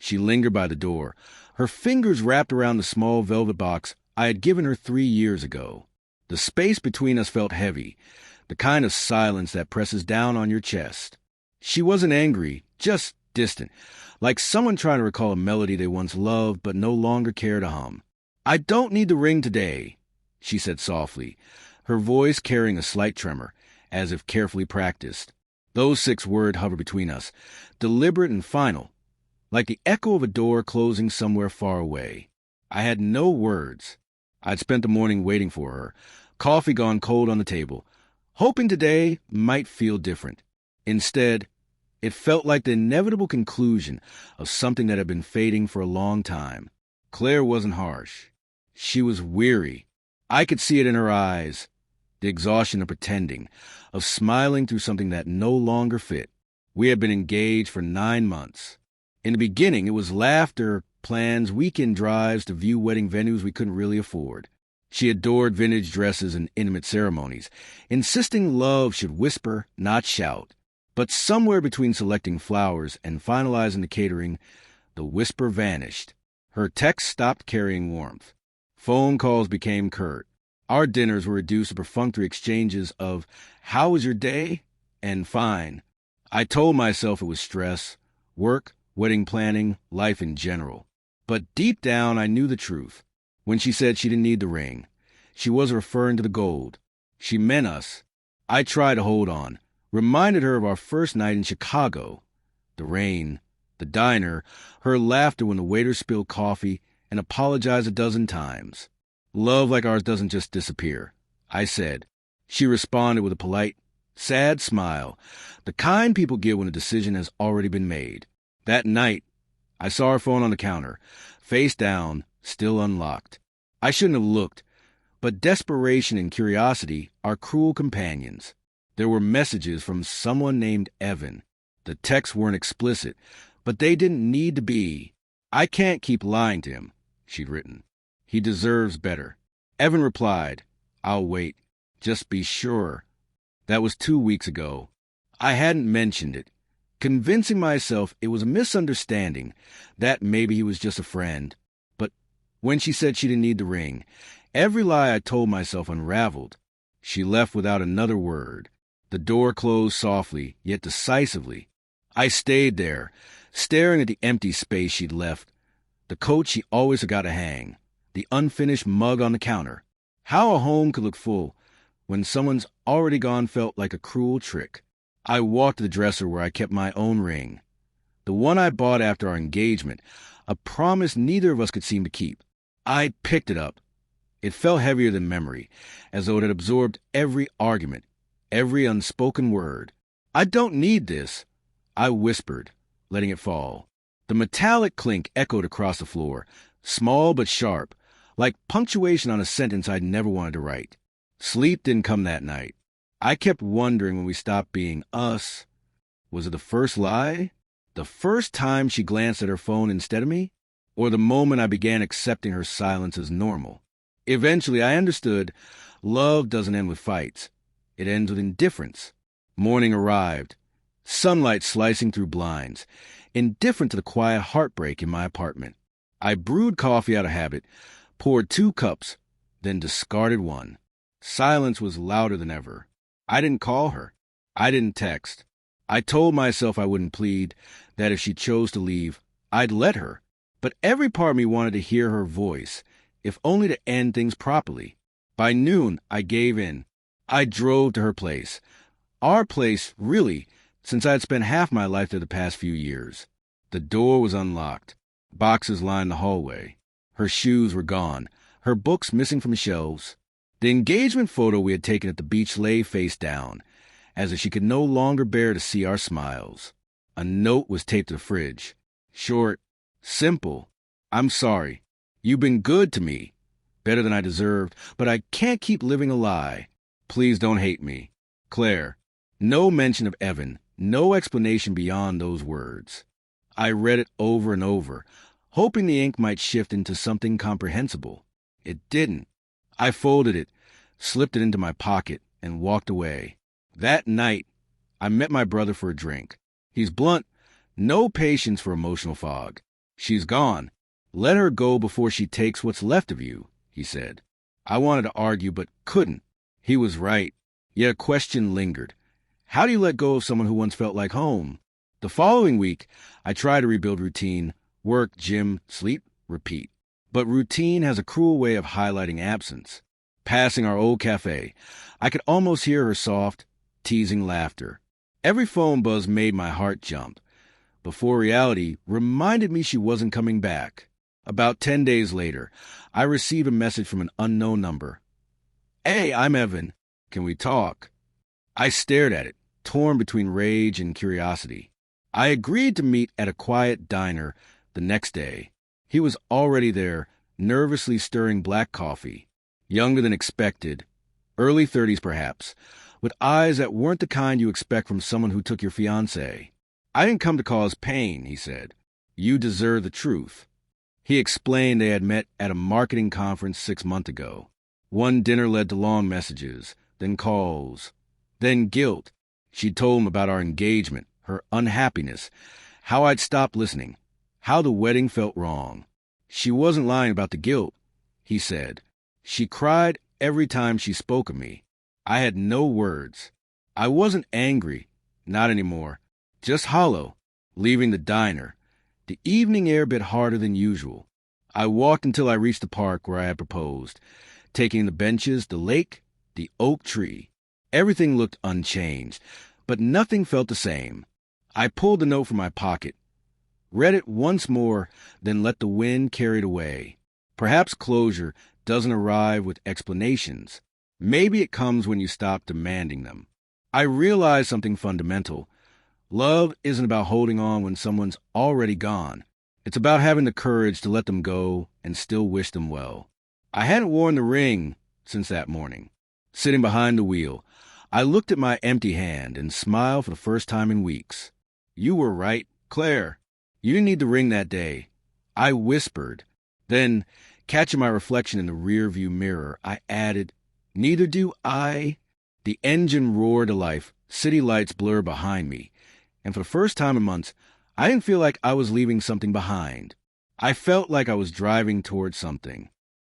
She lingered by the door, her fingers wrapped around the small velvet box I had given her 3 years ago. The space between us felt heavy, the kind of silence that presses down on your chest. She wasn't angry, just distant, like someone trying to recall a melody they once loved but no longer care to hum. "I don't need the ring today," she said softly, her voice carrying a slight tremor, as if carefully practiced. Those 6 words hovered between us, deliberate and final, like the echo of a door closing somewhere far away. I had no words. I'd spent the morning waiting for her, coffee gone cold on the table, hoping today might feel different. Instead, it felt like the inevitable conclusion of something that had been fading for a long time. Claire wasn't harsh. She was weary. I could see it in her eyes, the exhaustion of pretending, of smiling through something that no longer fit. We had been engaged for 9 months. In the beginning, it was laughter, plans, weekend drives to view wedding venues we couldn't really afford. She adored vintage dresses and intimate ceremonies, insisting love should whisper, not shout. But somewhere between selecting flowers and finalizing the catering, the whisper vanished. Her texts stopped carrying warmth. Phone calls became curt. Our dinners were reduced to perfunctory exchanges of, "How was your day?" and "Fine." I told myself it was stress, work, wedding planning, life in general. But deep down, I knew the truth. When she said she didn't need the ring, she was referring to the gold. She meant us. I tried to hold on, reminded her of our first night in Chicago. The rain, the diner, her laughter when the waiter spilled coffee, and apologized a dozen times. "Love like ours doesn't just disappear," I said. She responded with a polite, sad smile, the kind people give when a decision has already been made. That night, I saw her phone on the counter, face down, still unlocked. I shouldn't have looked, but desperation and curiosity are cruel companions. There were messages from someone named Evan. The texts weren't explicit, but they didn't need to be. "I can't keep lying to him," she'd written. "He deserves better." Evan replied, "I'll wait. Just be sure." That was 2 weeks ago. I hadn't mentioned it, convincing myself it was a misunderstanding, that maybe he was just a friend. But when she said she didn't need the ring, every lie I told myself unraveled. She left without another word. The door closed softly, yet decisively. I stayed there, staring at the empty space she'd left, the coat she always forgot to hang, the unfinished mug on the counter. How a home could look full when someone's already gone felt like a cruel trick. I walked to the dresser where I kept my own ring, the one I bought after our engagement, a promise neither of us could seem to keep. I picked it up. It felt heavier than memory, as though it had absorbed every argument, every unspoken word. "I don't need this," I whispered, letting it fall. The metallic clink echoed across the floor, small but sharp, like punctuation on a sentence I'd never wanted to write. Sleep didn't come that night. I kept wondering when we stopped being us. Was it the first lie? The first time she glanced at her phone instead of me? Or the moment I began accepting her silence as normal? Eventually, I understood love doesn't end with fights. It ends with indifference. Morning arrived, sunlight slicing through blinds, indifferent to the quiet heartbreak in my apartment. I brewed coffee out of habit, poured 2 cups, then discarded one. Silence was louder than ever. I didn't call her. I didn't text. I told myself I wouldn't plead, that if she chose to leave, I'd let her. But every part of me wanted to hear her voice, if only to end things properly. By noon, I gave in. I drove to her place. Our place, really, since I had spent half my life there the past few years. The door was unlocked. Boxes lined the hallway. Her shoes were gone, her books missing from shelves. The engagement photo we had taken at the beach lay face down, as if she could no longer bear to see our smiles. A note was taped to the fridge. Short, simple. "I'm sorry. You've been good to me, better than I deserved, but I can't keep living a lie. Please don't hate me. Claire." No mention of Evan, no explanation beyond those words. I read it over and over, hoping the ink might shift into something comprehensible. It didn't. I folded it, slipped it into my pocket, and walked away. That night, I met my brother for a drink. He's blunt, no patience for emotional fog. She's gone. Let her go before she takes what's left of you, he said. I wanted to argue, but couldn't. He was right. Yet a question lingered. How do you let go of someone who once felt like home? The following week, I tried to rebuild routine: work, gym, sleep, repeat. But routine has a cruel way of highlighting absence. Passing our old cafe, I could almost hear her soft, teasing laughter. Every phone buzz made my heart jump, before reality reminded me she wasn't coming back. About 10 days later, I received a message from an unknown number. "Hey, I'm Evan. Can we talk?" I stared at it, torn between rage and curiosity. I agreed to meet at a quiet diner the next day. He was already there, nervously stirring black coffee. Younger than expected, early 30s perhaps, with eyes that weren't the kind you expect from someone who took your fiancée. "I didn't come to cause pain," he said. "You deserve the truth." He explained they had met at a marketing conference 6 months ago. One dinner led to long messages, then calls, then guilt. She told him about our engagement, her unhappiness, how I'd stopped listening, how the wedding felt wrong. She wasn't lying about the guilt, he said. She cried every time she spoke of me. I had no words. I wasn't angry, not anymore, just hollow. Leaving the diner, the evening air bit harder than usual. I walked until I reached the park where I had proposed, taking the benches, the lake, the oak tree. Everything looked unchanged, but nothing felt the same. I pulled the note from my pocket, read it once more, then let the wind carry it away. Perhaps closure doesn't arrive with explanations. Maybe it comes when you stop demanding them. I realized something fundamental. Love isn't about holding on when someone's already gone. It's about having the courage to let them go and still wish them well. I hadn't worn the ring since that morning. Sitting behind the wheel, I looked at my empty hand and smiled for the first time in weeks. "You were right, Claire. You didn't need the ring that day," I whispered. Then, catching my reflection in the rearview mirror, I added, "Neither do I." The engine roared to life, city lights blurred behind me, and for the first time in months, I didn't feel like I was leaving something behind. I felt like I was driving towards something.